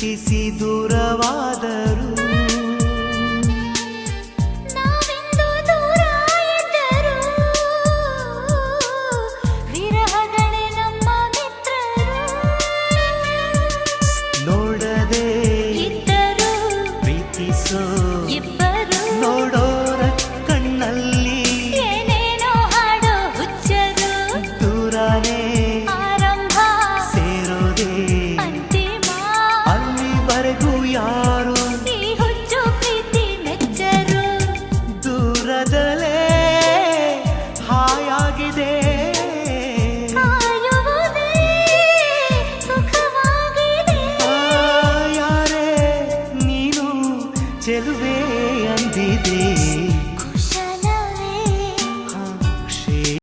ಪ್ರೀತಿಸಿ ದೂರವಾದರು ನಾವೆಂದು ದೂರ ಇದ್ದರು ವಿರಹಗಳೇ ನಮ್ಮ ಮಿತ್ರರು ನೋಡದೆ ಇದ್ದರು ಪ್ರೀತಿಸೋ ಇಬ್ಬರು ನೋಡೋರ ಕಣ್ಣಲ್ಲಿ ಏನೇನೋ ಹಾಡೋ ಹುಚ್ಚರು ದೂರನೇ ಆರಂಭ ಸೇರೋದೇ ಅಂತಿಮ ಅಲ್ಲಿವರೆಗೂ ಯಾರು ಈ ಹುಚ್ಚು ಪ್ರೀತಿ ಮೆಚ್ಚರು ದೂರದಲ್ಲೇ ಹಾಯಾಗಿದೆ